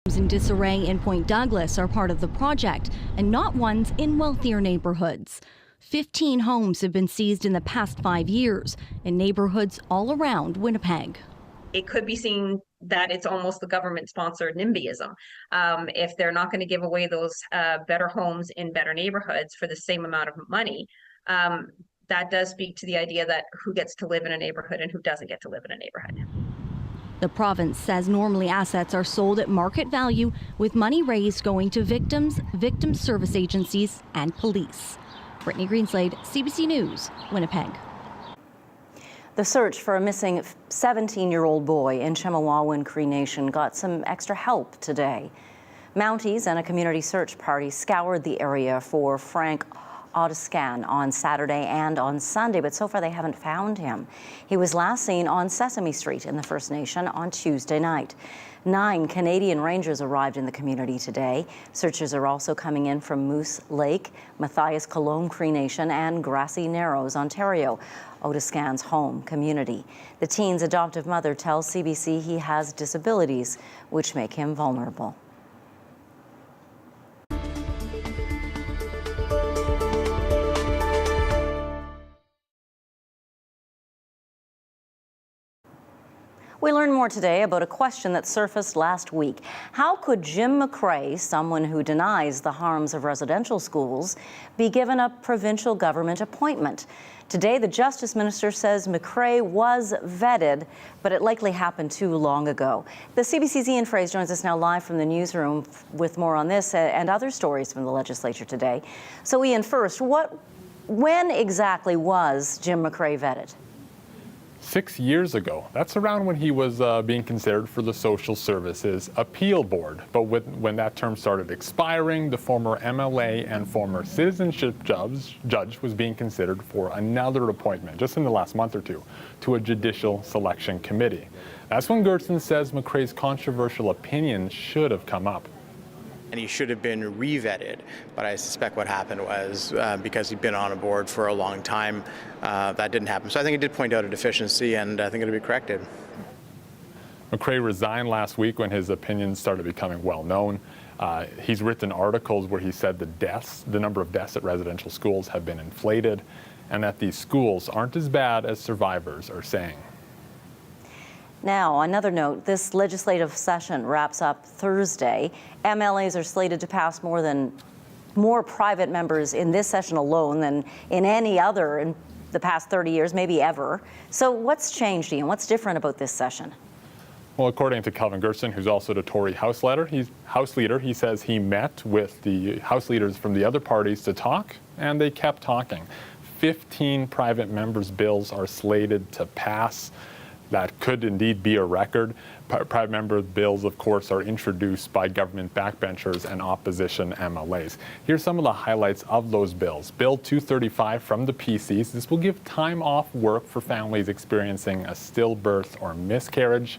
In disarray in Point Douglas are part of the project, and not ones in wealthier neighborhoods. 15 homes have been seized in the past 5 years in neighborhoods all around Winnipeg. It could be seen that it's almost the government-sponsored NIMBYism. If they're not going to give away those better homes in better neighborhoods for the same amount of money, that does speak to the idea that who gets to live in a neighborhood and who doesn't get to live in a neighborhood. The province says normally assets are sold at market value, with money raised going to victims, victim service agencies, and police. Brittany Greenslade, CBC News, Winnipeg. The search for a missing 17-year-old boy in Chemawawin Cree Nation got some extra help today. Mounties and a community search party scoured the area for Frank Odiscan on Saturday and on Sunday, but so far they haven't found him. He was last seen on Sesame Street in the First Nation on Tuesday night. 9 Canadian Rangers arrived in the community today. Searchers are also coming in from Moose Lake, Matthias Cologne Cree Nation, and Grassy Narrows, Ontario, Odiscan's home community. The teen's adoptive mother tells CBC he has disabilities, which make him vulnerable. We learn more today about a question that surfaced last week. How could Jim McCrae, someone who denies the harms of residential schools, be given a provincial government appointment? Today, the Justice Minister says McCrae was vetted, but it likely happened too long ago. The CBC's Ian Fraser joins us now live from the newsroom with more on this and other stories from the legislature today. So, Ian, first, when exactly was Jim McCrae vetted? 6 years ago. That's around when he was being considered for the Social Services Appeal Board. But when that term started expiring, the former MLA and former citizenship judge was being considered for another appointment, just in the last month or two, to a judicial selection committee. That's when Gerson says McCrae's controversial opinion should have come up. And he should have been re-vetted, but I suspect what happened was because he'd been on a board for a long time, that didn't happen. So I think it did point out a deficiency, and I think it'll be corrected. McCrae resigned last week when his opinions started becoming well known. He's written articles where he said the number of deaths at residential schools have been inflated, and that these schools aren't as bad as survivors are saying. Now, on another note, this legislative session wraps up Thursday. MLAs are slated to pass more private members in this session alone than in any other in the past 30 years, maybe ever. So what's changed, Ian? What's different about this session? Well, according to Calvin Gerson, who's also the Tory House leader, he says he met with the House leaders from the other parties to talk, and they kept talking. 15 private members' bills are slated to pass. That could indeed be a record. Private member bills, of course, are introduced by government backbenchers and opposition MLAs. Here's some of the highlights of those bills. Bill 235 from the PCs. This will give time off work for families experiencing a stillbirth or miscarriage.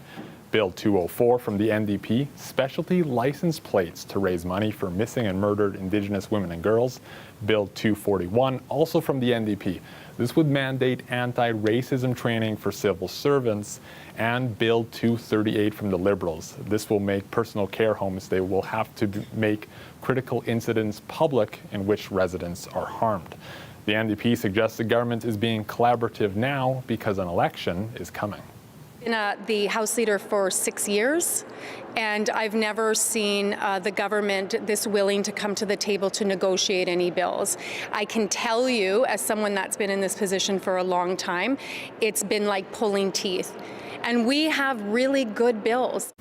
Bill 204 from the NDP, specialty license plates to raise money for missing and murdered Indigenous women and girls. Bill 241, also from the NDP. This would mandate anti-racism training for civil servants. And Bill 238 from the Liberals. This will make personal care homes, they will have to make critical incidents public in which residents are harmed. The NDP suggests the government is being collaborative now because an election is coming. Been the House leader for 6 years, and I've never seen the government this willing to come to the table to negotiate any bills. I can tell you, as someone that's been in this position for a long time, it's been like pulling teeth. And we have really good bills.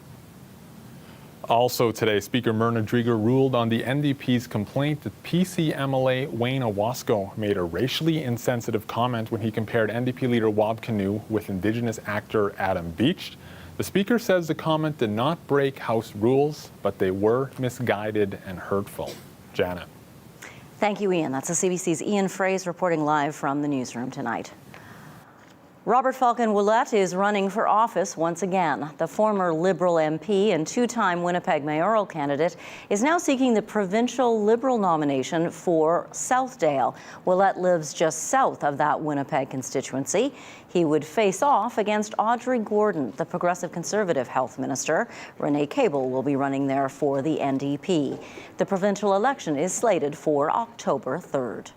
Also today, Speaker Myrna Dreger ruled on the NDP's complaint that PC MLA Wayne Owasco made a racially insensitive comment when he compared NDP leader Wab Kinew with Indigenous actor Adam Beach. The Speaker says the comment did not break House rules, but they were misguided and hurtful. Janet. Thank you, Ian. That's the CBC's Ian Fraser reporting live from the newsroom tonight. Robert Falcon-Ouellette is running for office once again. The former Liberal MP and two-time Winnipeg mayoral candidate is now seeking the provincial Liberal nomination for Southdale. Ouellette lives just south of that Winnipeg constituency. He would face off against Audrey Gordon, the Progressive Conservative Health Minister. Renee Cable will be running there for the NDP. The provincial election is slated for October 3rd.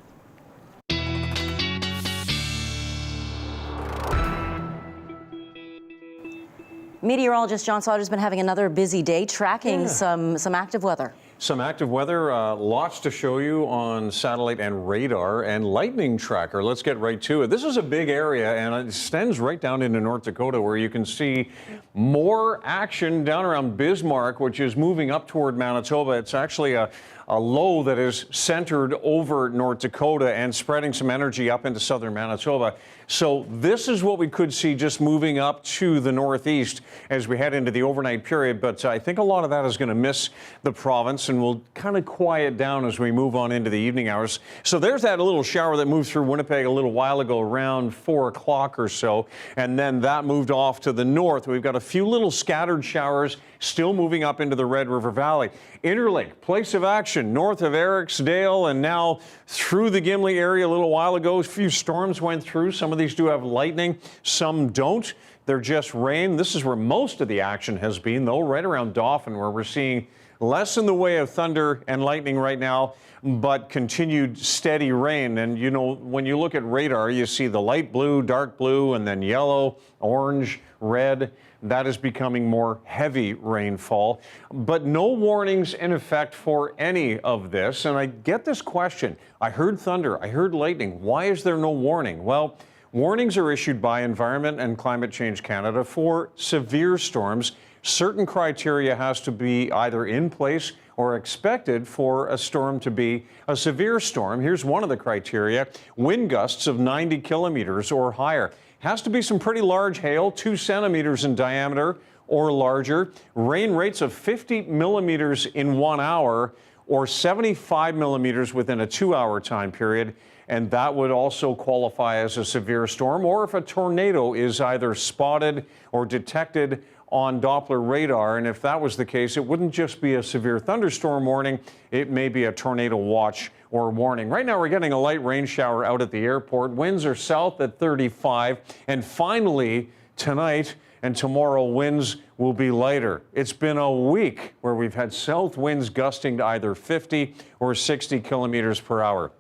Meteorologist John Sauder has been having another busy day tracking some active weather. Some active weather, lots to show you on satellite and radar and lightning tracker. Let's get right to it. This is a big area and it extends right down into North Dakota where you can see more action down around Bismarck, which is moving up toward Manitoba. It's actually a low that is centered over North Dakota and spreading some energy up into southern Manitoba. So this is what we could see just moving up to the northeast as we head into the overnight period. But I think a lot of that is going to miss the province and will kind of quiet down as we move on into the evening hours. So there's that little shower that moved through Winnipeg a little while ago around 4 o'clock or so. And then that moved off to the north. We've got a few little scattered showers still moving up into the Red River Valley. Interlake, place of action north of Ericsdale and now through the Gimli area a little while ago. A few storms went through. Some of these do have lightning, some don't. They're just rain. This is where most of the action has been, though, right around Dauphin, where we're seeing less in the way of thunder and lightning right now, but continued steady rain. And, you know, when you look at radar, you see the light blue, dark blue, and then yellow, orange, red. That is becoming more heavy rainfall, but no warnings in effect for any of this. And I get this question. I heard thunder, I heard lightning. Why is there no warning? Well, warnings are issued by Environment and Climate Change Canada for severe storms. Certain criteria has to be either in place or expected for a storm to be a severe storm. Here's one of the criteria: wind gusts of 90 kilometers or higher. Has to be some pretty large hail, 2 centimeters in diameter or larger. Rain rates of 50 millimeters in 1 hour or 75 millimeters within a 2-hour time period. And that would also qualify as a severe storm, or if a tornado is either spotted or detected on Doppler radar. And if that was the case, it wouldn't just be a severe thunderstorm warning, it may be a tornado watch or warning. Right now we're getting a light rain shower out at the airport. Winds are south at 35. And finally, tonight and tomorrow, winds will be lighter. It's been a week where we've had south winds gusting to either 50 or 60 kilometers per hour.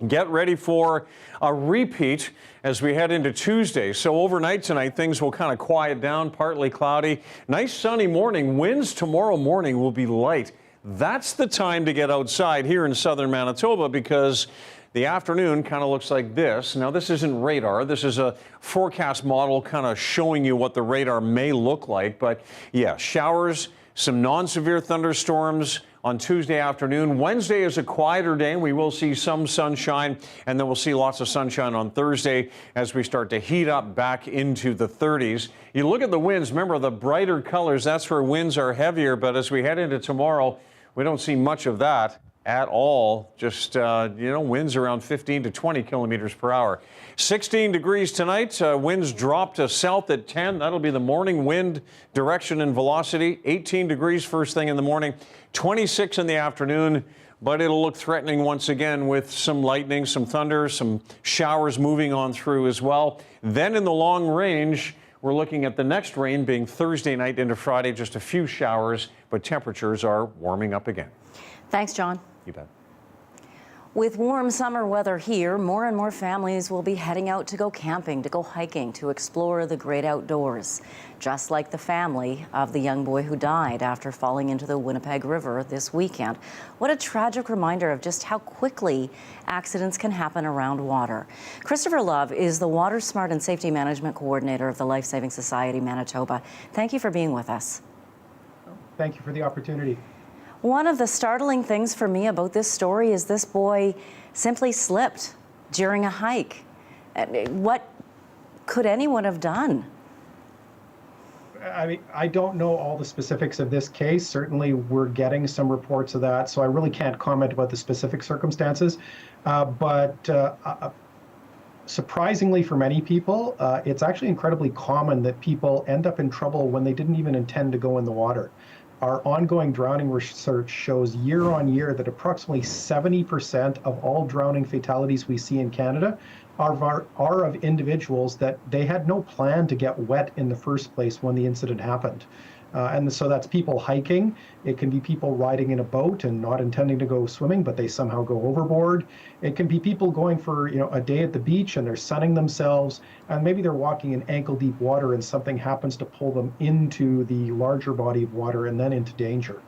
Get ready for a repeat as we head into Tuesday. So overnight tonight, things will kind of quiet down, partly cloudy. Nice sunny morning. Winds tomorrow morning will be light. That's the time to get outside here in southern Manitoba because the afternoon kind of looks like this. Now, this isn't radar. This is a forecast model kind of showing you what the radar may look like. But yeah, showers, some non-severe thunderstorms on Tuesday afternoon. Wednesday is a quieter day. We will see some sunshine, and then we'll see lots of sunshine on Thursday as we start to heat up back into the 30s. You look at the winds, remember the brighter colors, that's where winds are heavier, but as we head into tomorrow, we don't see much of that at all. Just, winds around 15 to 20 kilometers per hour. 16 degrees tonight. Winds drop to south at 10. That'll be the morning wind direction and velocity. 18 degrees first thing in the morning. 26 in the afternoon, but it'll look threatening once again with some lightning, some thunder, some showers moving on through as well. Then in the long range, we're looking at the next rain being Thursday night into Friday, just a few showers, but temperatures are warming up again. Thanks, John. You bet. With warm summer weather here, more and more families will be heading out to go camping, to go hiking, to explore the great outdoors. Just like the family of the young boy who died after falling into the Winnipeg River this weekend. What a tragic reminder of just how quickly accidents can happen around water. Christopher Love is the Water Smart and Safety Management Coordinator of the Life Saving Society Manitoba. Thank you for being with us. Thank you for the opportunity. One of the startling things for me about this story is this boy simply slipped during a hike. What could anyone have done? I mean, I don't know all the specifics of this case. Certainly, we're getting some reports of that, so I really can't comment about the specific circumstances. But Surprisingly for many people, it's actually incredibly common that people end up in trouble when they didn't even intend to go in the water. Our ongoing drowning research shows year on year that approximately 70% of all drowning fatalities we see in Canada are of individuals that they had no plan to get wet in the first place when the incident happened. And so that's people hiking. It can be people riding in a boat and not intending to go swimming, but they somehow go overboard. It can be people going for a day at the beach and they're sunning themselves, and maybe they're walking in ankle-deep water and something happens to pull them into the larger body of water and then into danger.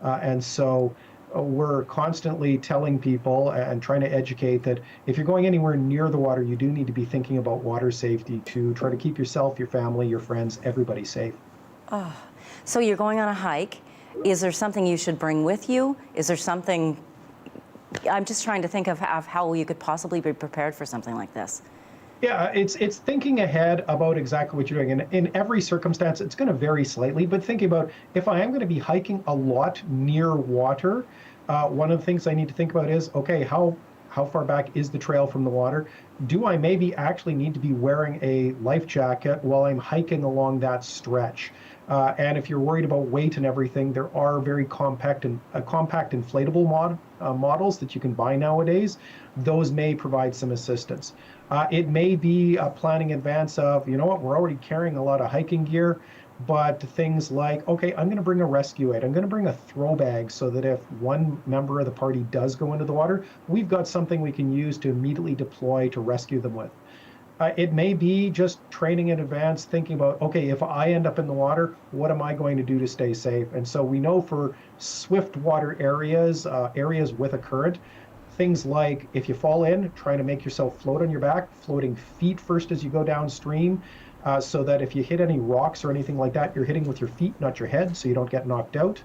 And so we're constantly telling people and trying to educate that if you're going anywhere near the water, you do need to be thinking about water safety to try to keep yourself, your family, your friends, everybody safe. Oh. So you're going on a hike. Is there something you should bring with you? Is there something, I'm just trying to think of how you could possibly be prepared for something like this. Yeah, it's thinking ahead about exactly what you're doing. And in every circumstance, it's going to vary slightly, but thinking about if I am going to be hiking a lot near water, one of the things I need to think about is, okay, how far back is the trail from the water? Do I maybe actually need to be wearing a life jacket while I'm hiking along that stretch? And if you're worried about weight and everything, there are very compact inflatable models that you can buy nowadays. Those may provide some assistance. It may be planning in advance of, we're already carrying a lot of hiking gear, but things like, okay, I'm going to bring a rescue aid. I'm going to bring a throw bag so that if one member of the party does go into the water, we've got something we can use to immediately deploy to rescue them with. It may be just training in advance, thinking about, okay, if I end up in the water, what am I going to do to stay safe? And so we know for swift water areas, areas with a current, things like if you fall in, trying to make yourself float on your back, floating feet first as you go downstream, so that if you hit any rocks or anything like that, you're hitting with your feet, not your head, so you don't get knocked out.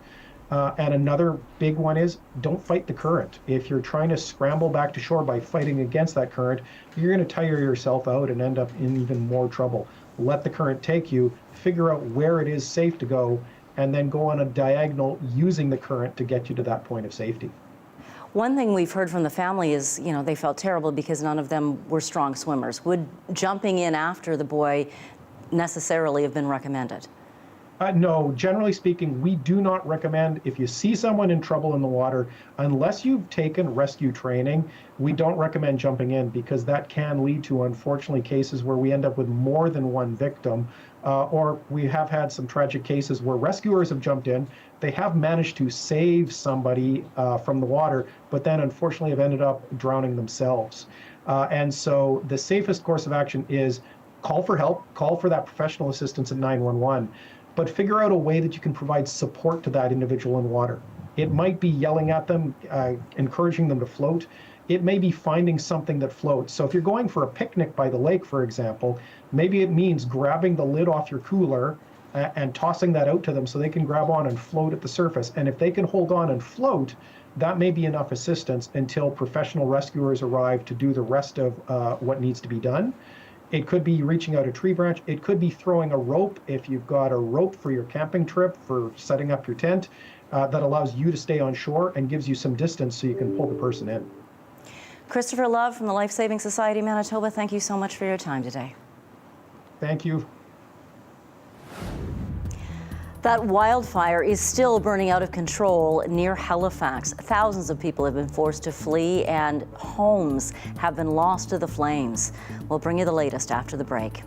And another big one is don't fight the current. If you're trying to scramble back to shore by fighting against that current, you're going to tire yourself out and end up in even more trouble. Let the current take you, figure out where it is safe to go, and then go on a diagonal using the current to get you to that point of safety. One thing we've heard from the family is, they felt terrible because none of them were strong swimmers. Would jumping in after the boy necessarily have been recommended? No, generally speaking, we do not recommend if you see someone in trouble in the water, unless you've taken rescue training, we don't recommend jumping in because that can lead to, unfortunately, cases where we end up with more than one victim. Or we have had some tragic cases where rescuers have jumped in. They have managed to save somebody from the water, but then unfortunately have ended up drowning themselves. And so the safest course of action is call for help, call for that professional assistance at 911. But figure out a way that you can provide support to that individual in water. It might be yelling at them, encouraging them to float. It may be finding something that floats. So if you're going for a picnic by the lake, for example, maybe it means grabbing the lid off your cooler and tossing that out to them so they can grab on and float at the surface. And if they can hold on and float, that may be enough assistance until professional rescuers arrive to do the rest of what needs to be done. It could be reaching out a tree branch. It could be throwing a rope if you've got a rope for your camping trip, for setting up your tent, that allows you to stay on shore and gives you some distance so you can pull the person in. Christopher Love from the Life Saving Society Manitoba, thank you so much for your time today. Thank you. That wildfire is still burning out of control near Halifax. Thousands of people have been forced to flee and homes have been lost to the flames. We'll bring you the latest after the break.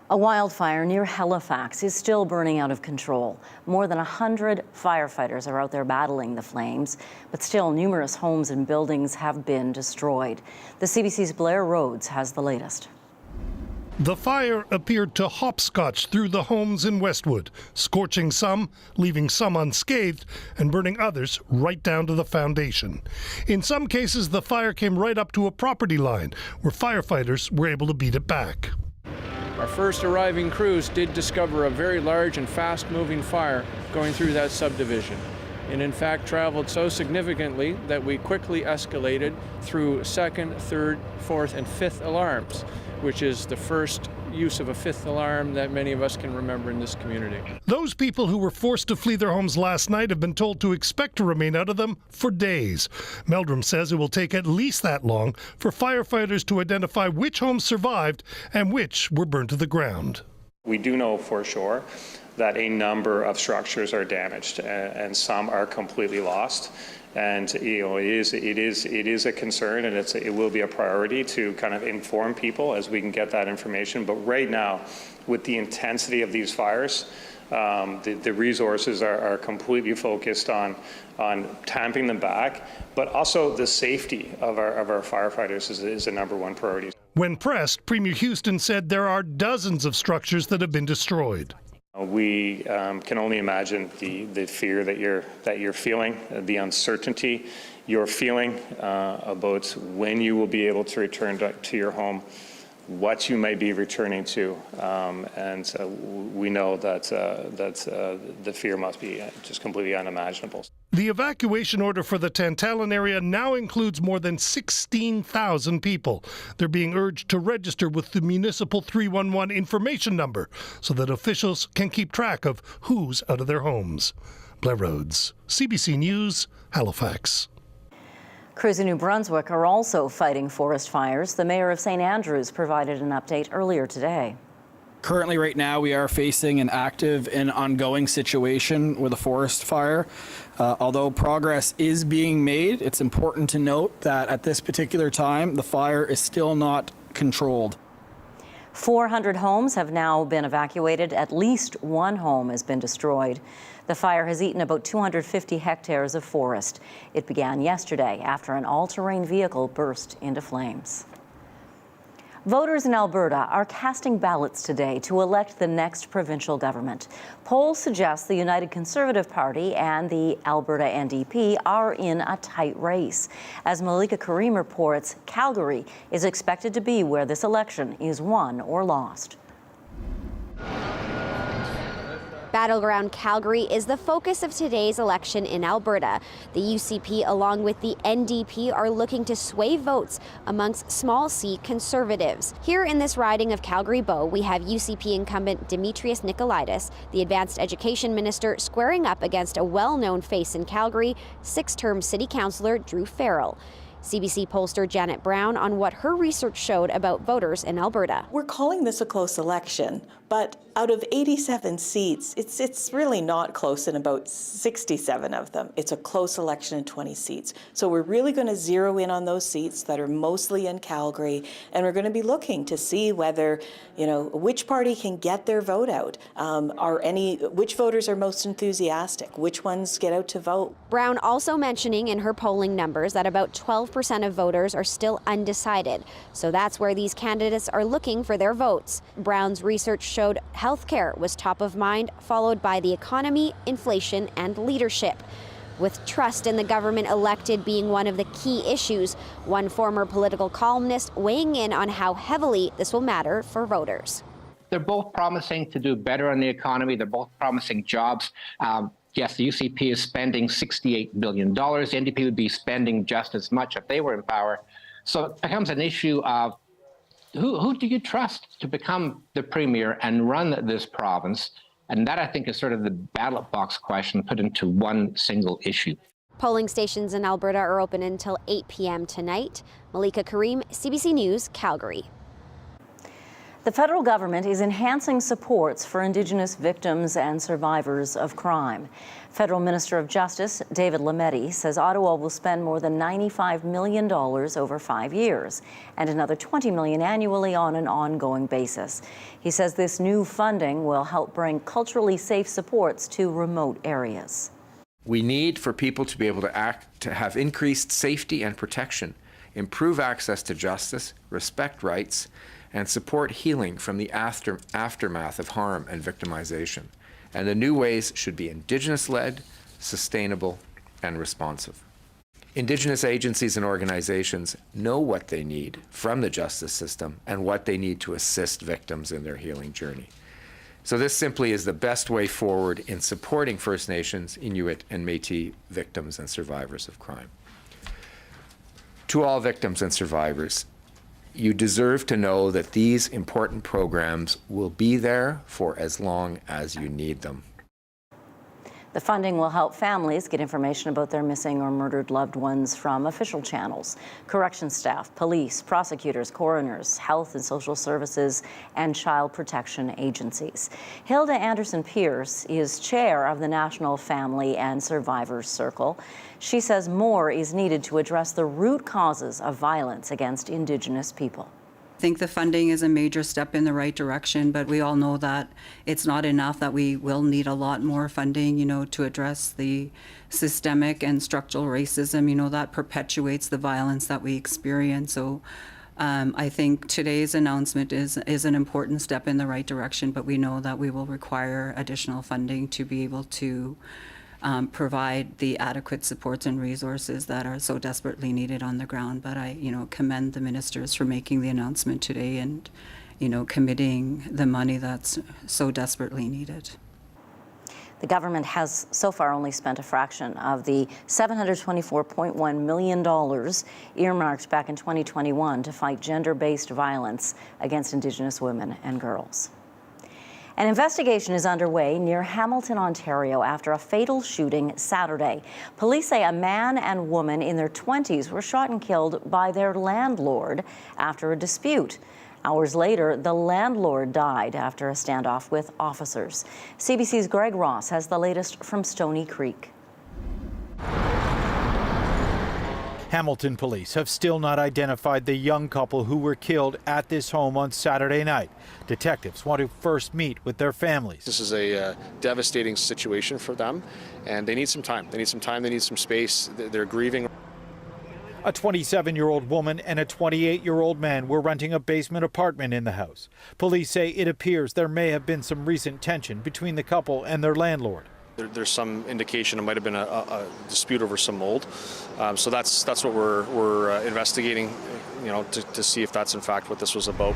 A wildfire near Halifax is still burning out of control. More than 100 firefighters are out there battling the flames, but still numerous homes and buildings have been destroyed. The CBC's Blair Rhodes has the latest. The fire appeared to hopscotch through the homes in Westwood, scorching some, leaving some unscathed, and burning others right down to the foundation. In some cases, the fire came right up to a property line, where firefighters were able to beat it back. Our first arriving crews did discover a very large and fast-moving fire going through that subdivision, and in fact traveled so significantly that we quickly escalated through second, third, fourth, and fifth alarms, which is the first use of a fifth alarm that many of us can remember in this community. Those people who were forced to flee their homes last night have been told to expect to remain out of them for days. Meldrum says it will take at least that long for firefighters to identify which homes survived and which were burned to the ground. We do know for sure that a number of structures are damaged and some are completely lost. And it is a concern, and it will be a priority to kind of inform people as we can get that information. But right now, with the intensity of these fires, the resources are completely focused on tamping them back, but also the safety of our firefighters is the number one priority. When pressed, Premier Houston said there are dozens of structures that have been destroyed. We can only imagine the fear that you're feeling, the uncertainty you're feeling about when you will be able to return to your home, what you may be returning to, and we know that the fear must be just completely unimaginable. The evacuation order for the Tantalon area now includes more than 16,000 people. They're being urged to register with the municipal 311 information number so that officials can keep track of who's out of their homes. Blair Rhodes, CBC News, Halifax. Crews in New Brunswick are also fighting forest fires. The mayor of St. Andrews provided an update earlier today. Currently, right now, we are facing an active and ongoing situation with a forest fire. Although progress is being made, it's important to note that at this particular time, the fire is still not controlled. 400 homes have now been evacuated. At least one home has been destroyed. The fire has eaten about 250 hectares of forest. It began yesterday after an all-terrain vehicle burst into flames. Voters in Alberta are casting ballots today to elect the next provincial government. Polls suggest the United Conservative Party and the Alberta NDP are in a tight race. As Malika Karim reports, Calgary is expected to be where this election is won or lost. Battleground Calgary is the focus of today's election in Alberta. The UCP, along with the NDP, are looking to sway votes amongst small C Conservatives. Here in this riding of Calgary-Bow, we have UCP incumbent Demetrius Nicolaitis, the Advanced Education Minister, squaring up against a well-known face in Calgary, six-term City Councillor Drew Farrell. CBC pollster Janet Brown on what her research showed about voters in Alberta. We're calling this a close election, but out of 87 seats, it's really not close in about 67 of them. It's a close election in 20 seats. So we're really going to zero in on those seats that are mostly in Calgary, and we're going to be looking to see whether, which party can get their vote out. Which voters are most enthusiastic? Which ones get out to vote? Brown also mentioning in her polling numbers that about 12% of voters are still undecided. So that's where these candidates are looking for their votes. Brown's research showed healthcare was top of mind, followed by the economy, inflation, and leadership. With trust in the government elected being one of the key issues, one former political columnist weighing in on how heavily this will matter for voters. They're both promising to do better on the economy. They're both promising jobs. Yes, the UCP is spending $68 billion. The NDP would be spending just as much if they were in power. So it becomes an issue of who do you trust to become the premier and run this province? And that, I think, is sort of the ballot box question put into one single issue. Polling stations in Alberta are open until 8 p.m. tonight. Malika Karim, CBC News, Calgary. The federal government is enhancing supports for Indigenous victims and survivors of crime. Federal Minister of Justice David Lametti says Ottawa will spend more than $95 million over 5 years and another $20 million annually on an ongoing basis. He says this new funding will help bring culturally safe supports to remote areas. We need for people to be able to have increased safety and protection, improve access to justice, respect rights, and support healing from the aftermath of harm and victimization. And the new ways should be Indigenous-led, sustainable, and responsive. Indigenous agencies and organizations know what they need from the justice system and what they need to assist victims in their healing journey. So this simply is the best way forward in supporting First Nations, Inuit, and Métis victims and survivors of crime. To all victims and survivors, you deserve to know that these important programs will be there for as long as you need them. The funding will help families get information about their missing or murdered loved ones from official channels, correction staff, police, prosecutors, coroners, health and social services, and child protection agencies. Hilda Anderson-Pierce is chair of the National Family and Survivors Circle. She says more is needed to address the root causes of violence against Indigenous people. I think the funding is a major step in the right direction, but we all know that it's not enough, that we will need a lot more funding, to address the systemic and structural racism, that perpetuates the violence that we experience. So I think today's announcement is an important step in the right direction, but we know that we will require additional funding to be able to provide the adequate supports and resources that are so desperately needed on the ground. But I, commend the ministers for making the announcement today and, committing the money that's so desperately needed. The government has so far only spent a fraction of the $724.1 million earmarked back in 2021 to fight gender-based violence against Indigenous women and girls. An investigation is underway near Hamilton, Ontario, after a fatal shooting Saturday. Police say a man and woman in their 20s were shot and killed by their landlord after a dispute. Hours later, the landlord died after a standoff with officers. CBC's Greg Ross has the latest from Stony Creek. Hamilton police have still not identified the young couple who were killed at this home on Saturday night. Detectives want to first meet with their families. This is a devastating situation for them, and they need some time. They need some time, they need some space. They're grieving. A 27-year-old woman and a 28-year-old man were renting a basement apartment in the house. Police say it appears there may have been some recent tension between the couple and their landlord. There's some indication it might have been a dispute over some mold. So that's what we're investigating, to see if that's in fact what this was about.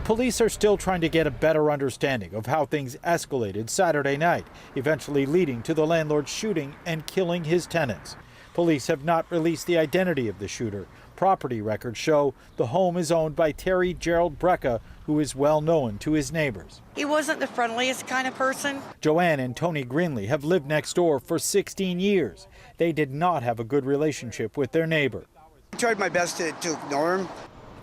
Police are still trying to get a better understanding of how things escalated Saturday night, eventually leading to the landlord shooting and killing his tenants. Police have not released the identity of the shooter. Property records show the home is owned by Terry Gerald Brecka, who is well known to his neighbors. He wasn't the friendliest kind of person. Joanne and Tony Greenlee have lived next door for 16 years. They did not have a good relationship with their neighbor. I tried my best to ignore him.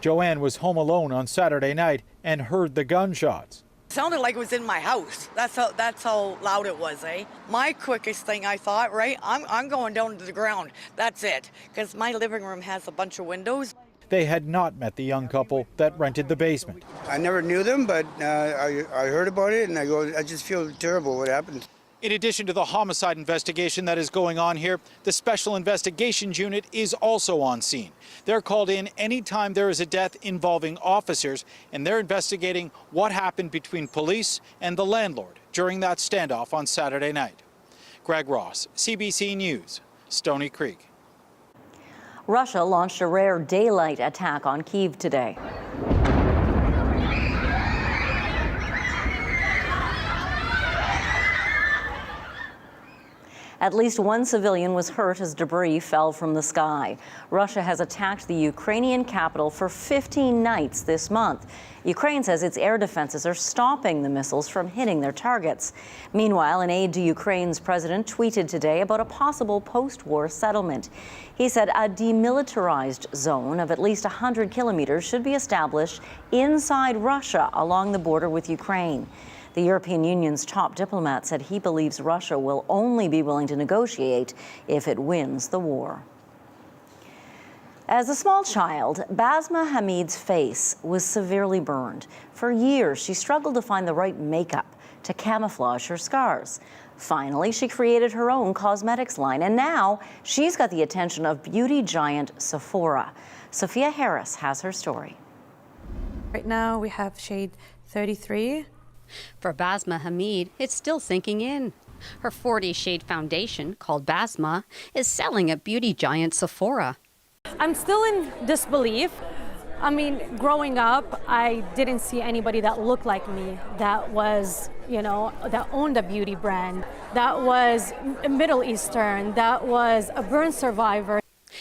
Joanne was home alone on Saturday night and heard the gunshots. It sounded like it was in my house. That's how loud it was, eh? My quickest thing, I thought, right, I'm going down to the ground. That's it, because my living room has a bunch of windows. They had not met the young couple that rented the basement. I never knew them, but I heard about it, and I just feel terrible what happened. In addition to the homicide investigation that is going on here, the Special Investigations Unit is also on scene. They're called in anytime there is a death involving officers, and they're investigating what happened between police and the landlord during that standoff on Saturday night. Greg Ross, CBC News, Stony Creek. Russia launched a rare daylight attack on Kyiv today. At least one civilian was hurt as debris fell from the sky. Russia has attacked the Ukrainian capital for 15 nights this month. Ukraine says its air defenses are stopping the missiles from hitting their targets. Meanwhile, an aide to Ukraine's president tweeted today about a possible post-war settlement. He said a demilitarized zone of at least 100 kilometers should be established inside Russia along the border with Ukraine. The European Union's top diplomat said he believes Russia will only be willing to negotiate if it wins the war. As a small child, Basma Hamid's face was severely burned. For years, she struggled to find the right makeup to camouflage her scars. Finally, she created her own cosmetics line, and now she's got the attention of beauty giant Sephora. Sophia Harris has her story. Right now, we have shade 33. For Basma Hamid, it's still sinking in. Her 40-shade foundation, called Basma, is selling at beauty giant Sephora. I'm still in disbelief. I mean, growing up, I didn't see anybody that looked like me, that was, that owned a beauty brand, that was Middle Eastern, that was a burn survivor.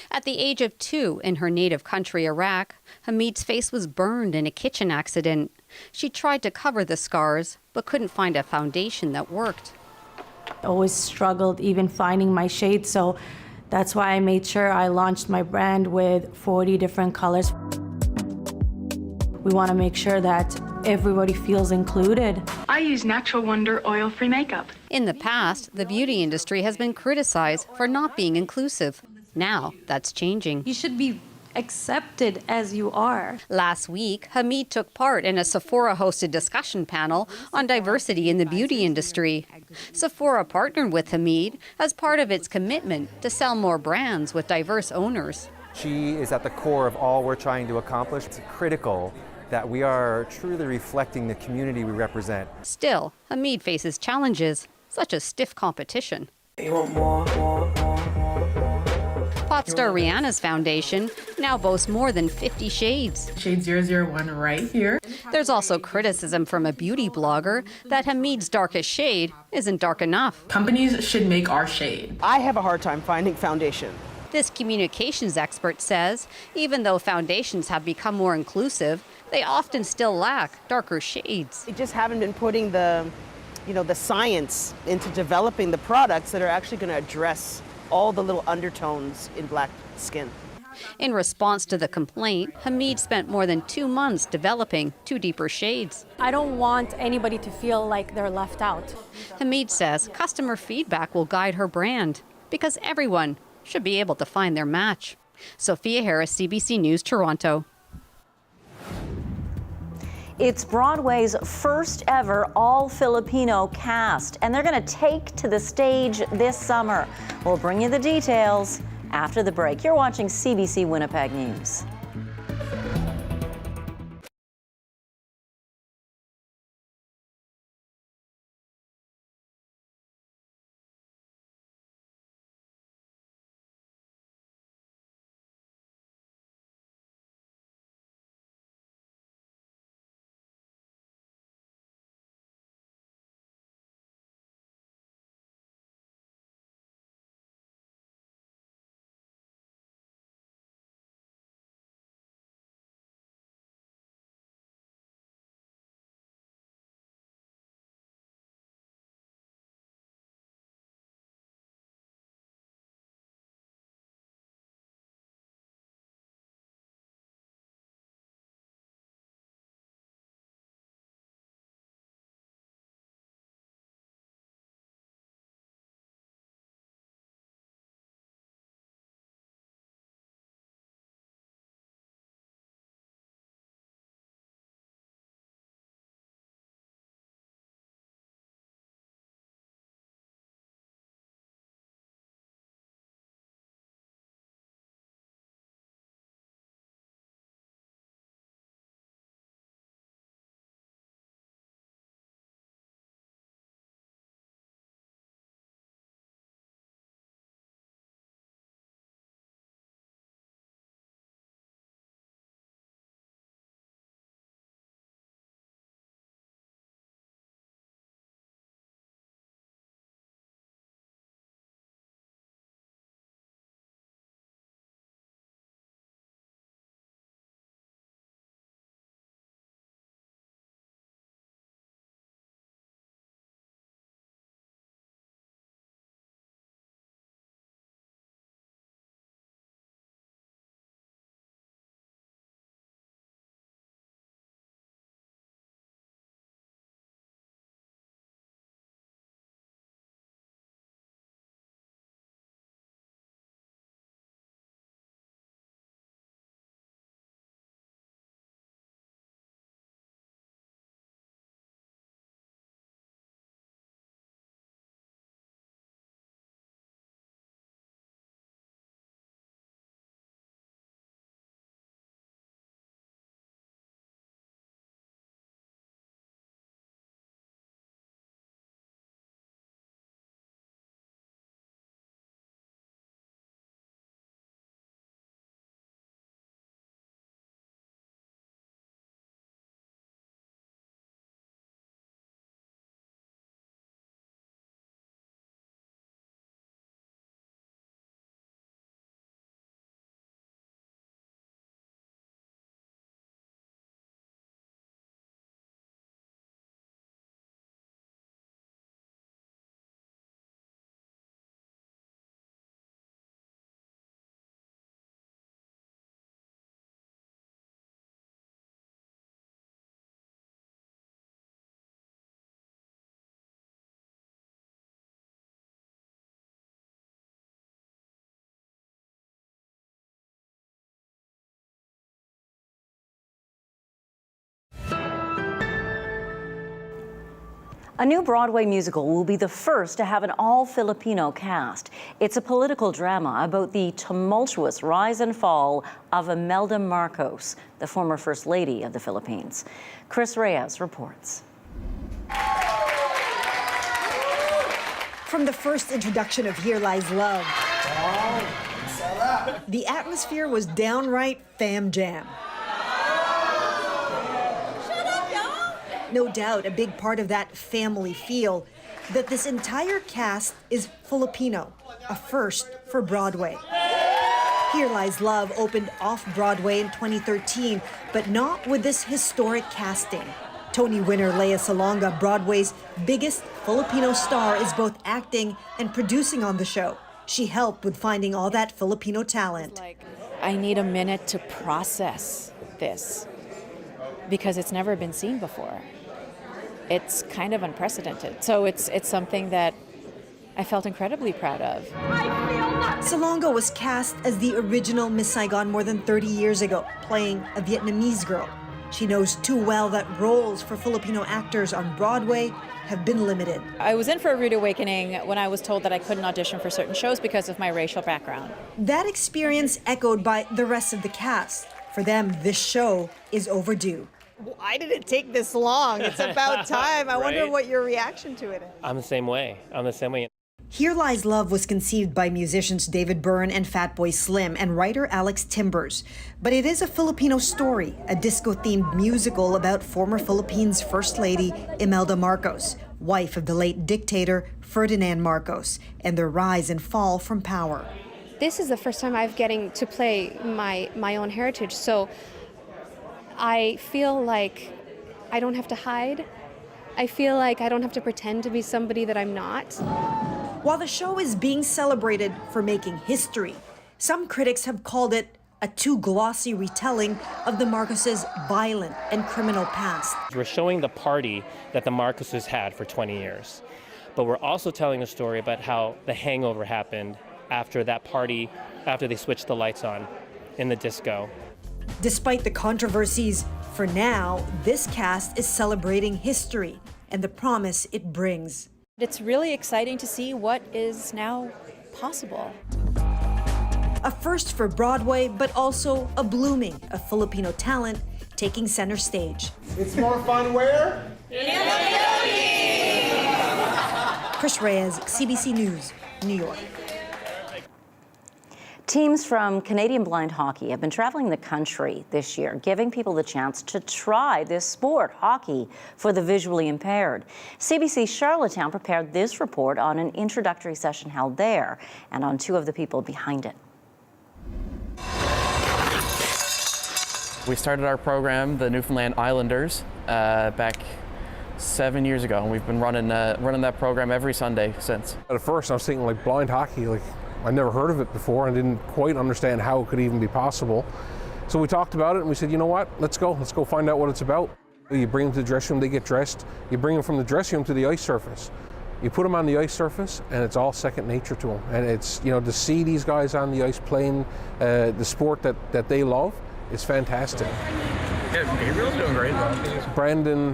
At the age of 2 in her native country, Iraq, Hamid's face was burned in a kitchen accident. She tried to cover the scars, but couldn't find a foundation that worked. I always struggled even finding my shade, so that's why I made sure I launched my brand with 40 different colors. We want to make sure that everybody feels included. I use Natural Wonder oil-free makeup. In the past, the beauty industry has been criticized for not being inclusive. Now, that's changing. You should be accepted as you are. Last week, Hamid took part in a Sephora-hosted discussion panel on diversity in the beauty industry. Sephora partnered with Hamid as part of its commitment to sell more brands with diverse owners. She is at the core of all we're trying to accomplish. It's critical that we are truly reflecting the community we represent. Still, Hamid faces challenges, such as stiff competition. You want more. Pop star Rihanna's foundation now boasts more than 50 shades. Shade 001 right here. There's also criticism from a beauty blogger that Hamid's darkest shade isn't dark enough. Companies should make our shade. I have a hard time finding foundation. This communications expert says even though foundations have become more inclusive, they often still lack darker shades. They just haven't been putting the science into developing the products that are actually going to address all the little undertones in black skin. In response to the complaint, Hamid spent more than 2 months developing 2 deeper shades. I don't want anybody to feel like they're left out. Hamid says customer feedback will guide her brand because everyone should be able to find their match. Sophia Harris, CBC News, Toronto. It's Broadway's first ever all-Filipino cast, and they're going to take to the stage this summer. We'll bring you the details after the break. You're watching CBC Winnipeg News. A new Broadway musical will be the first to have an all-Filipino cast. It's a political drama about the tumultuous rise and fall of Imelda Marcos, the former First Lady of the Philippines. Chris Reyes reports. From the first introduction of Here Lies Love, the atmosphere was downright fam jam. No doubt a big part of that family feel that this entire cast is Filipino, a first for Broadway. Here Lies Love opened off-Broadway in 2013, but not with this historic casting. Tony winner Lea Salonga, Broadway's biggest Filipino star, is both acting and producing on the show. She helped with finding all that Filipino talent. I need a minute to process this because it's never been seen before. It's kind of unprecedented. So it's something that I felt incredibly proud of. Salonga was cast as the original Miss Saigon more than 30 years ago, playing a Vietnamese girl. She knows too well that roles for Filipino actors on Broadway have been limited. I was in for a rude awakening when I was told that I couldn't audition for certain shows because of my racial background. That experience echoed by the rest of the cast. For them, this show is overdue. Why did it take this long? It's about time. I wonder what your reaction to it is. I'm the same way. Here Lies Love was conceived by musicians David Byrne and Fatboy Slim and writer Alex Timbers. But it is a Filipino story, a disco-themed musical about former Philippines First Lady Imelda Marcos, wife of the late dictator Ferdinand Marcos, and their rise and fall from power. This is the first time I'm getting to play my own heritage, so I feel like I don't have to hide. I feel like I don't have to pretend to be somebody that I'm not. While the show is being celebrated for making history, some critics have called it a too glossy retelling of the Marcoses' violent and criminal past. We're showing the party that the Marcoses had for 20 years, but we're also telling a story about how the hangover happened after that party, after they switched the lights on in the disco. Despite the controversies, for now, this cast is celebrating history and the promise it brings. It's really exciting to see what is now possible. A first for Broadway, but also a blooming of Filipino talent taking center stage. It's more fun where? In the Philippines! Chris Reyes, CBC News, New York. Teams from Canadian Blind Hockey have been traveling the country this year, giving people the chance to try this sport, hockey, for the visually impaired. CBC Charlottetown prepared this report on an introductory session held there and on two of the people behind it. We started our program, the Newfoundland Islanders, back 7 years ago, and we've been running that program every Sunday since. At first I was thinking like blind hockey, I never heard of it before and didn't quite understand how it could even be possible. So we talked about it and we said, you know what, let's go find out what it's about. You bring them to the dressing room, they get dressed. You bring them from the dressing room to the ice surface. You put them on the ice surface and it's all second nature to them. And it's, to see these guys on the ice playing the sport that they love is fantastic. Yeah, Gabriel's doing great. Brandon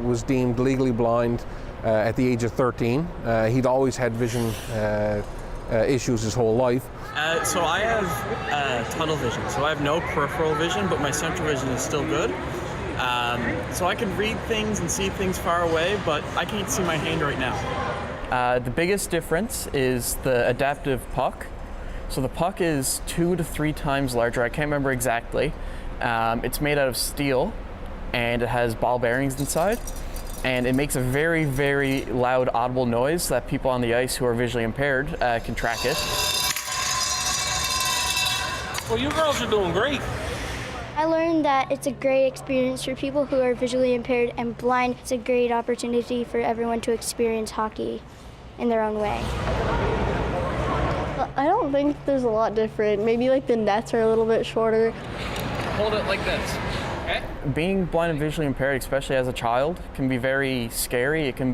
was deemed legally blind at the age of 13. He'd always had vision issues his whole life. So I have tunnel vision, so I have no peripheral vision, but my central vision is still good. So I can read things and see things far away, but I can't see my hand right now. The biggest difference is the adaptive puck. So the puck is 2 to 3 times larger. I can't remember exactly. It's made out of steel, and it has ball bearings inside. And it makes a very, very loud, audible noise that people on the ice who are visually impaired can track it. Well, you girls are doing great. I learned that it's a great experience for people who are visually impaired and blind. It's a great opportunity for everyone to experience hockey in their own way. I don't think there's a lot different. Maybe the nets are a little bit shorter. Hold it like this. Okay. Being blind and visually impaired, especially as a child, can be very scary. It can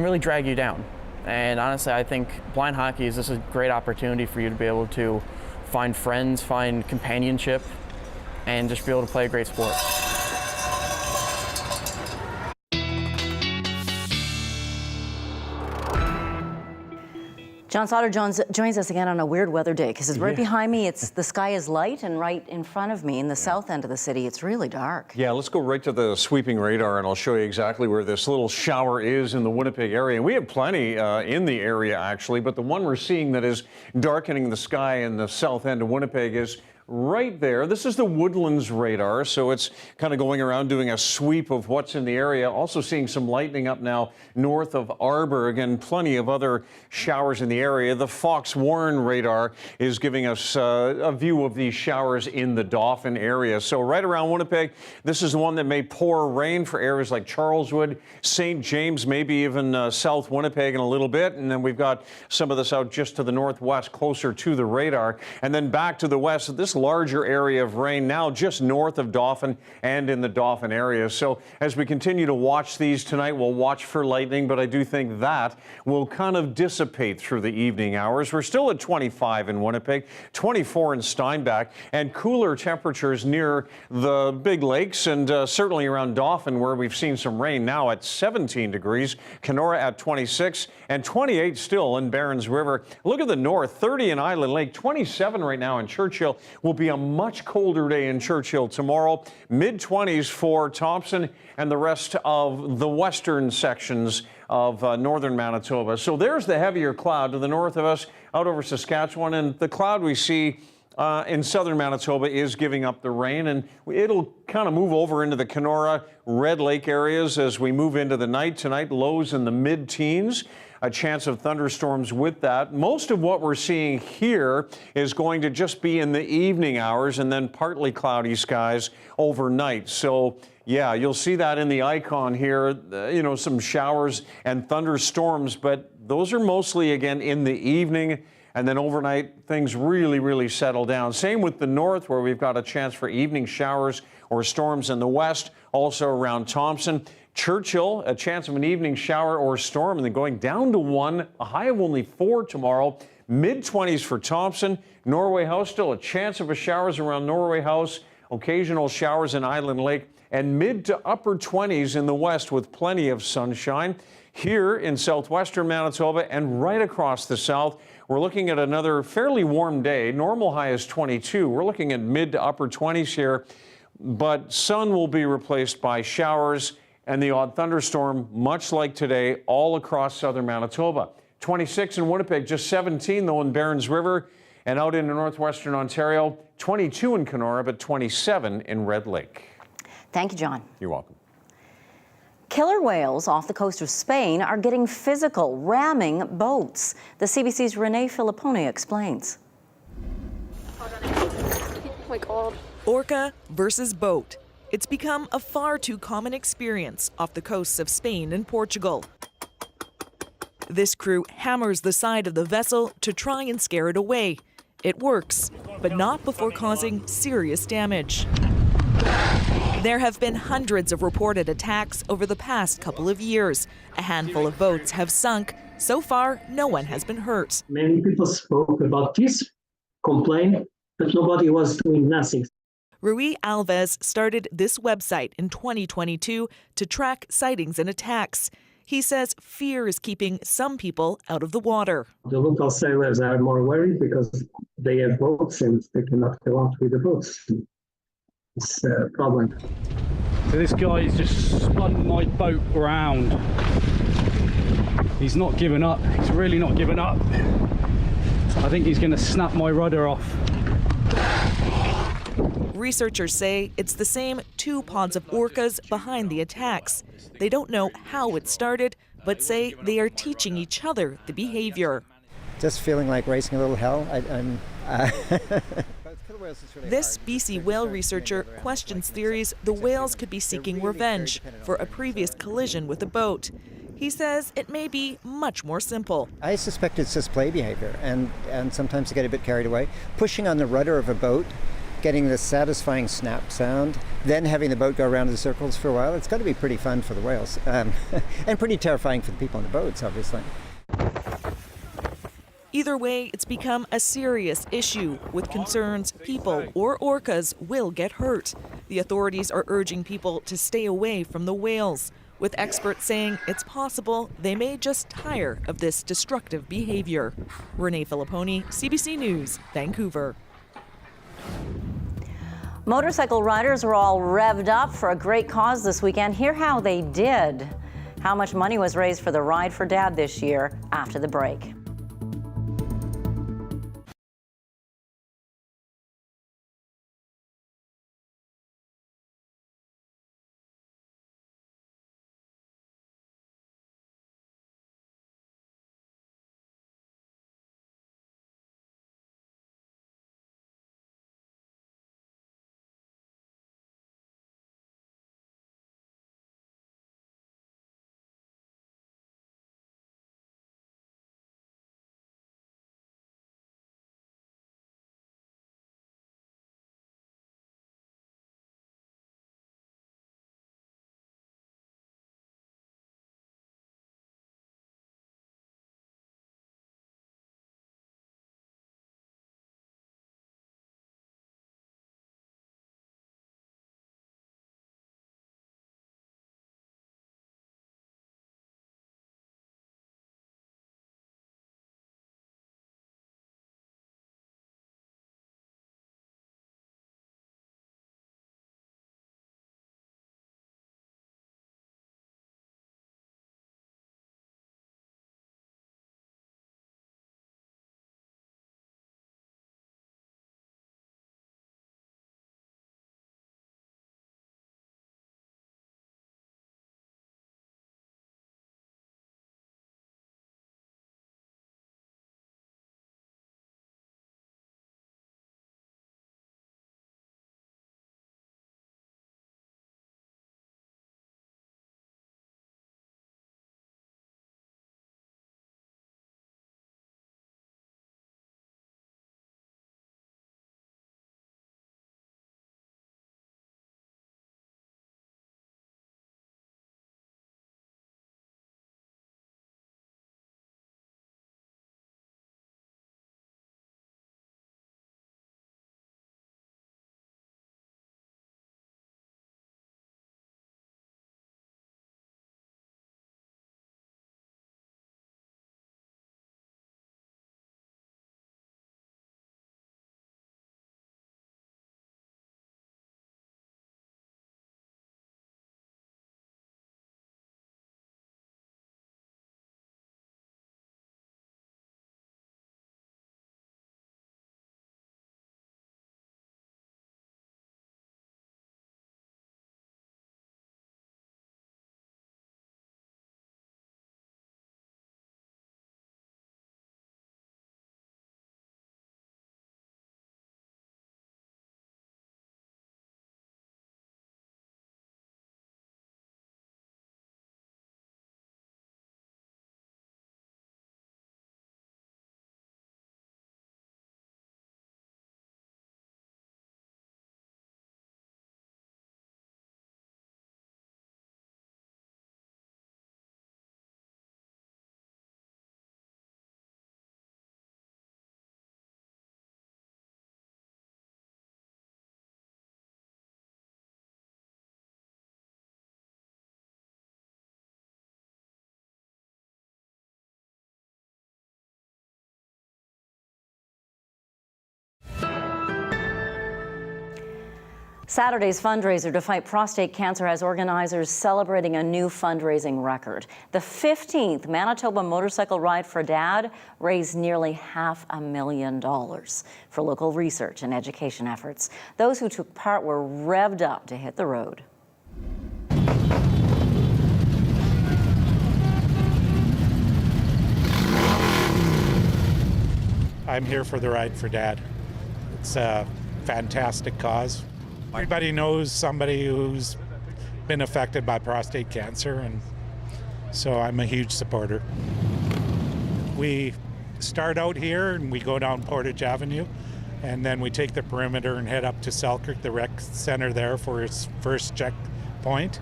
really drag you down. And honestly, I think blind hockey is just a great opportunity for you to be able to find friends, find companionship, and just be able to play a great sport. John Sauder joins us again on a weird weather day because it's right behind me. The sky is light, and right in front of me in the south end of the city, it's really dark. Yeah, let's go right to the sweeping radar, and I'll show you exactly where this little shower is in the Winnipeg area. And we have plenty in the area, actually, but the one we're seeing that is darkening the sky in the south end of Winnipeg is right there. This is the Woodlands radar, so it's kind of going around doing a sweep of what's in the area. Also seeing some lightning up now north of Arbor. Again, plenty of other showers in the area. The Fox Warren radar is giving us a view of these showers in the Dauphin area. So right around Winnipeg, this is the one that may pour rain for areas like Charleswood, St. James, maybe even South Winnipeg in a little bit. And then we've got some of this out just to the northwest, closer to the radar. And then back to the west, this larger area of rain now just north of Dauphin and in the Dauphin area. So as we continue to watch these tonight, we'll watch for lightning, but I do think that will kind of dissipate through the evening hours. We're still at 25 in Winnipeg, 24 in Steinbach, and cooler temperatures near the big lakes and certainly around Dauphin, where we've seen some rain, now at 17 degrees, Kenora at 26 and 28 still in Barons River. Look at the north, 30 in Island Lake, 27 right now in Churchill. Will be a much colder day in Churchill tomorrow. Mid-20s for Thompson and the rest of the western sections of northern Manitoba. So there's the heavier cloud to the north of us out over Saskatchewan, and the cloud we see in southern Manitoba is giving up the rain, and it'll kind of move over into the Kenora, Red Lake areas as we move into the night. Tonight, lows in the mid-teens. A chance of thunderstorms with that. Most of what we're seeing here is going to just be in the evening hours and then partly cloudy skies overnight. So yeah, you'll see that in the icon here, some showers and thunderstorms, but those are mostly again in the evening, and then overnight things really settle down. Same with the north, where we've got a chance for evening showers or storms in the west, also around Thompson. Churchill, a chance of an evening shower or storm, and then going down to 1, a high of only 4 tomorrow. Mid-20s for Thompson. Norway House, still a chance of a showers around Norway House, occasional showers in Island Lake, and mid to upper 20s in the west with plenty of sunshine. Here in southwestern Manitoba and right across the south, we're looking at another fairly warm day. Normal high is 22. We're looking at mid to upper 20s here, but sun will be replaced by showers and the odd thunderstorm, much like today, all across southern Manitoba. 26 in Winnipeg, just 17 though in Barons River, and out into northwestern Ontario, 22 in Kenora, but 27 in Red Lake. Thank you, John. You're welcome. Killer whales off the coast of Spain are getting physical, ramming boats. The CBC's Renee Filippone explains. Oh my God. Orca versus boat. It's become a far too common experience off the coasts of Spain and Portugal. This crew hammers the side of the vessel to try and scare it away. It works, but not before causing serious damage. There have been hundreds of reported attacks over the past couple of years. A handful of boats have sunk. So far, no one has been hurt. Many people spoke about this, complained, but nobody was doing nothing. Rui Alves started this website in 2022 to track sightings and attacks. He says fear is keeping some people out of the water. The local sailors are more worried because they have boats and they cannot go out with the boats. It's a problem. So this guy's just spun my boat around. He's not giving up. He's really not giving up. I think he's going to snap my rudder off. Researchers say it's the same 2 pods of orcas behind the attacks. They don't know how it started, but say they are teaching each other the behavior. Just feeling like raising a little hell. This BC whale researcher questions theories the whales could be seeking revenge for a previous collision with a boat. He says it may be much more simple. I suspect it's just play behavior, and sometimes they get a bit carried away. Pushing on the rudder of a boat, getting this satisfying snap sound, then having the boat go around in circles for a while. It's got to be pretty fun for the whales, and pretty terrifying for the people on the boats, obviously. Either way, it's become a serious issue with concerns people or orcas will get hurt. The authorities are urging people to stay away from the whales. with experts saying it's possible they may just tire of this destructive behavior. Renee Filipponi, CBC News, Vancouver. Motorcycle riders are all revved up for a great cause this weekend. Hear how they did. How much money was raised for the Ride for Dad this year after the break. Saturday's fundraiser to fight prostate cancer has organizers celebrating a new fundraising record. The 15th Manitoba Motorcycle Ride for Dad raised nearly $500,000 for local research and education efforts. Those who took part were revved up to hit the road. I'm here for the Ride for Dad. It's a fantastic cause. Everybody knows somebody who's been affected by prostate cancer, and so I'm a huge supporter. We start out here and we go down Portage Avenue, and then we take the perimeter and head up to Selkirk, the rec center there for its first checkpoint.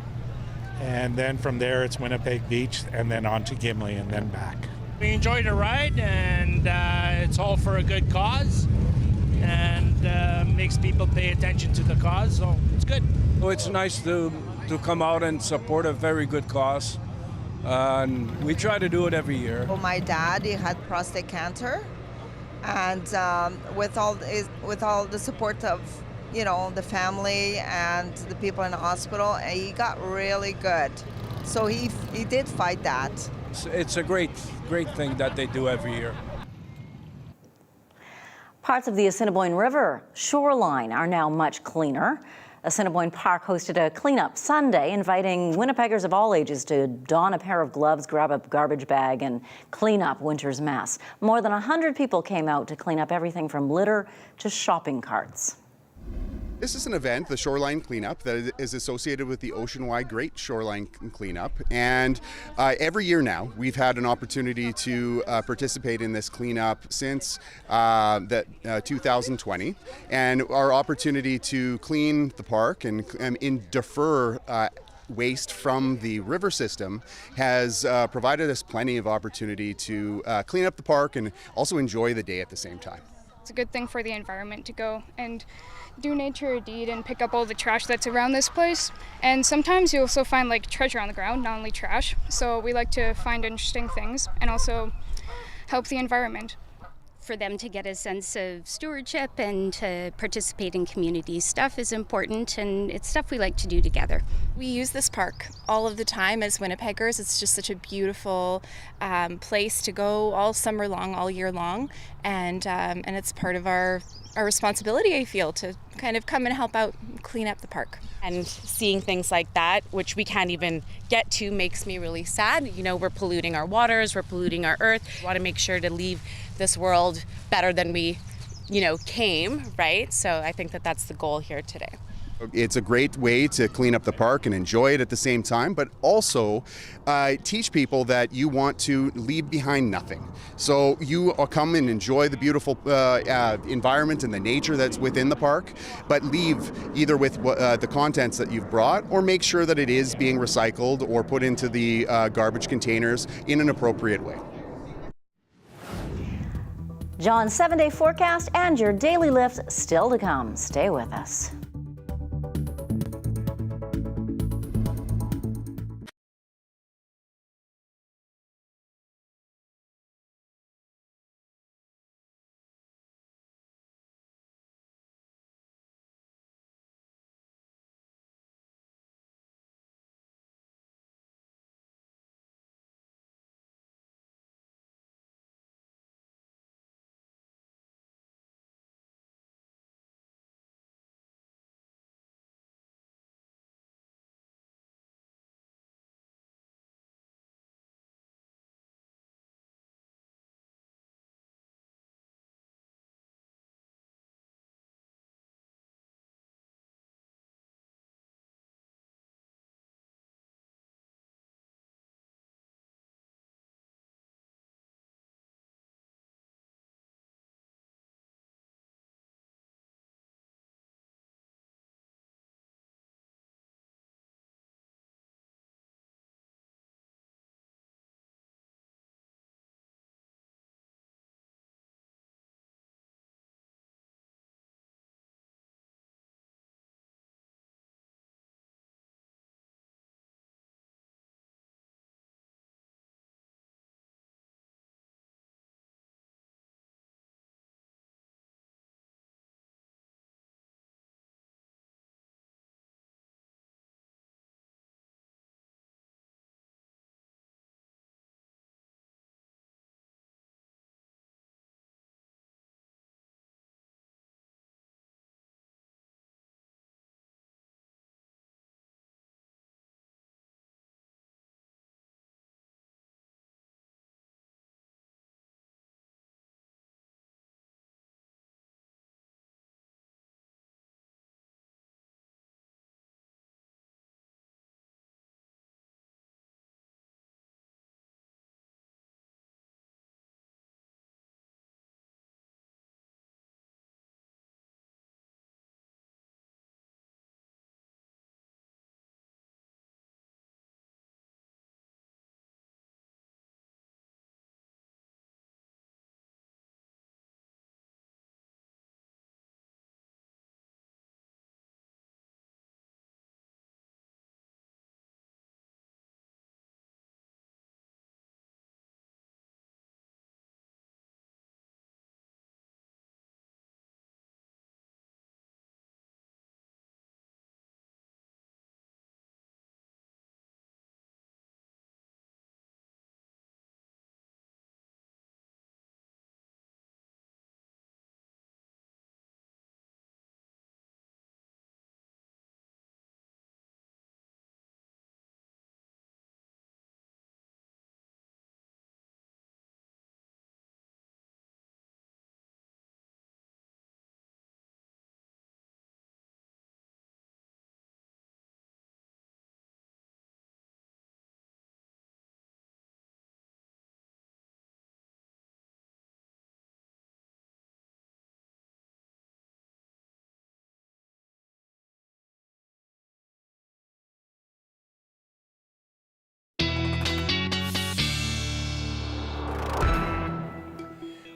And then from there it's Winnipeg Beach, and then on to Gimli, and then back. We enjoy the ride, and it's all for a good cause, and makes people pay attention to the cause, so it's good. Well, it's nice to to come out and support a very good cause. And we try to do it every year. Well, my dad, he had prostate cancer, and with all the support of the family and the people in the hospital, he got really good. So he did fight that. It's a great thing that they do every year. Parts of the Assiniboine River shoreline are now much cleaner. Assiniboine Park hosted a cleanup Sunday, inviting Winnipeggers of all ages to don a pair of gloves, grab a garbage bag, and clean up winter's mess. More than 100 people came out to clean up everything from litter to shopping carts. This is an event, the Shoreline Cleanup, that is associated with the Ocean-wide Great Shoreline Cleanup. And every year now, we've had an opportunity to participate in this cleanup since 2020. And our opportunity to clean the park and defer waste from the river system has provided us plenty of opportunity to clean up the park and also enjoy the day at the same time. It's a good thing for the environment to go and do nature a deed and pick up all the trash that's around this place. And sometimes you also find like treasure on the ground, not only trash. So we like to find interesting things and also help the environment. For them to get a sense of stewardship and to participate in community stuff is important, and it's stuff we like to do together. We use this park all of the time as Winnipeggers. It's just such a beautiful place to go all summer long, all year long, and it's part of our responsibility, I feel, to kind of come and help out clean up the park. And seeing things like that, which we can't even get to, makes me really sad. We're polluting our waters, we're polluting our earth. We want to make sure to leave this world better than we, came, right? So I think that that's the goal here today. It's a great way to clean up the park and enjoy it at the same time, but also teach people that you want to leave behind nothing. So you come and enjoy the beautiful environment and the nature that's within the park, but leave either with the contents that you've brought, or make sure that it is being recycled or put into the garbage containers in an appropriate way. John's 7-day forecast and your daily lift still to come. Stay with us.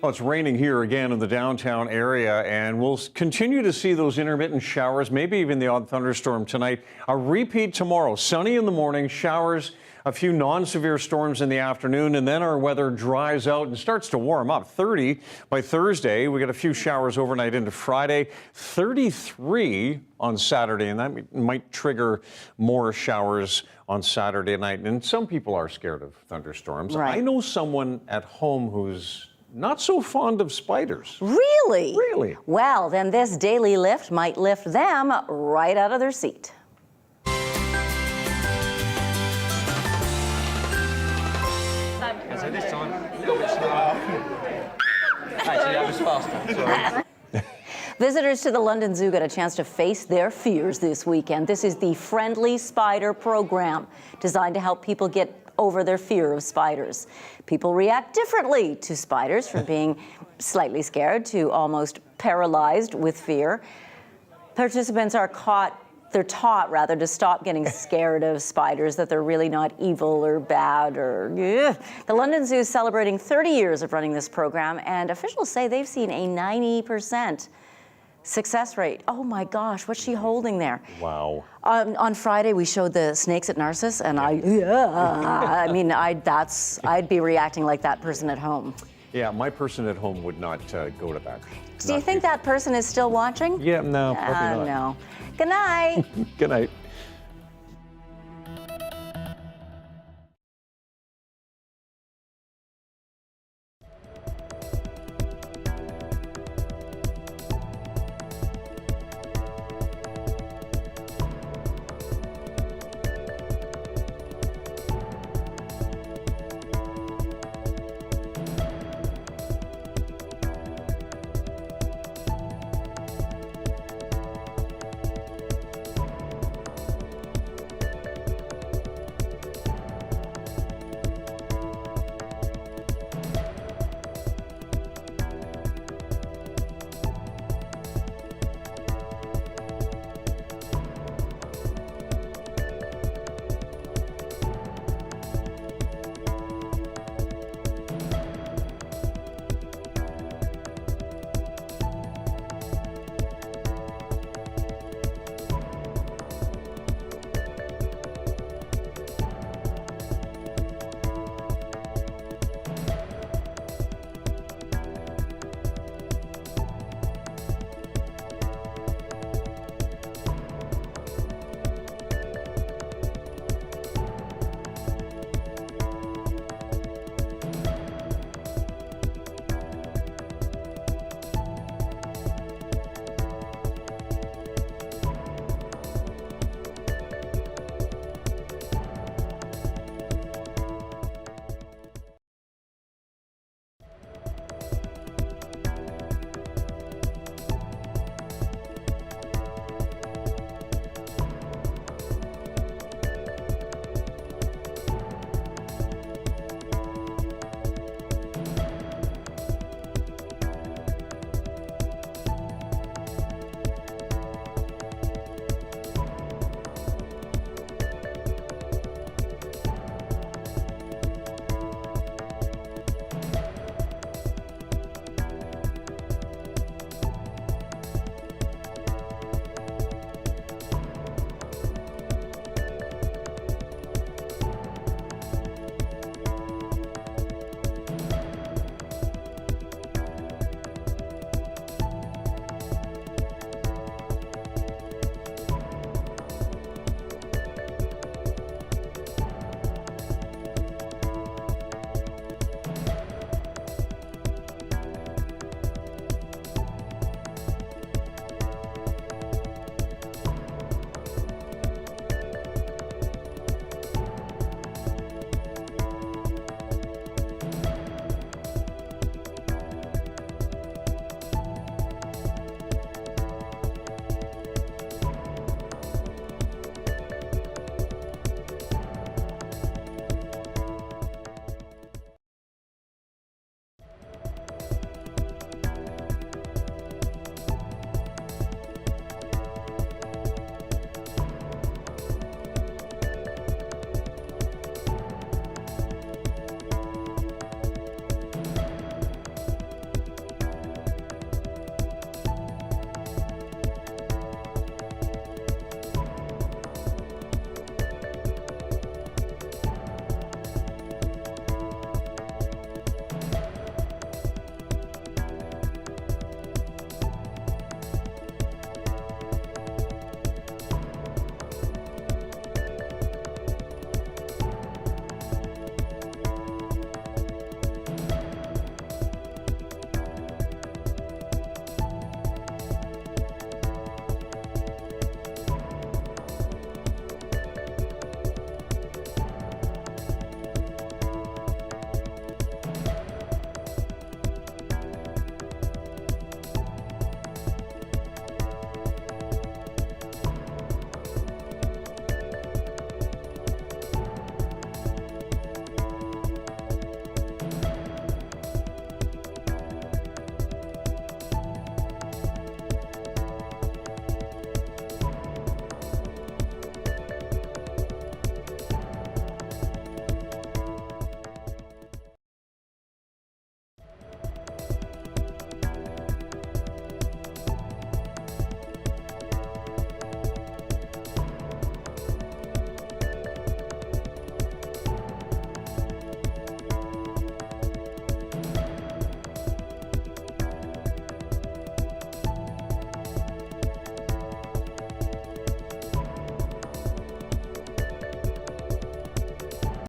Well, it's raining here again in the downtown area, and we'll continue to see those intermittent showers, maybe even the odd thunderstorm tonight. A repeat tomorrow, sunny in the morning, showers, a few non-severe storms in the afternoon, and then our weather dries out and starts to warm up. 30 by Thursday. We got a few showers overnight into Friday. 33 on Saturday, and that might trigger more showers on Saturday night. And some people are scared of thunderstorms. Right. I know someone at home who's not so fond of spiders. Really? Really? Well, then this daily lift might lift them right out of their seat. So this time, a little bit slower. Actually, that was faster. Sorry. Visitors to the London Zoo got a chance to face their fears this weekend. This is the Friendly Spider program, designed to help people get over their fear of spiders. People react differently to spiders, from being slightly scared to almost paralyzed with fear. Participants are taught to stop getting scared of spiders, that they're really not evil or bad or ugh. The London Zoo is celebrating 30 years of running this program, and officials say they've seen a 90% success rate. Oh my gosh, what's she holding there? Wow. On Friday, we showed the snakes at Narcissus, and I'd be reacting like that person at home. Yeah, my person at home would not go to that. Do you think that person is still watching? Yeah, no, probably not. No. Good night. Good night.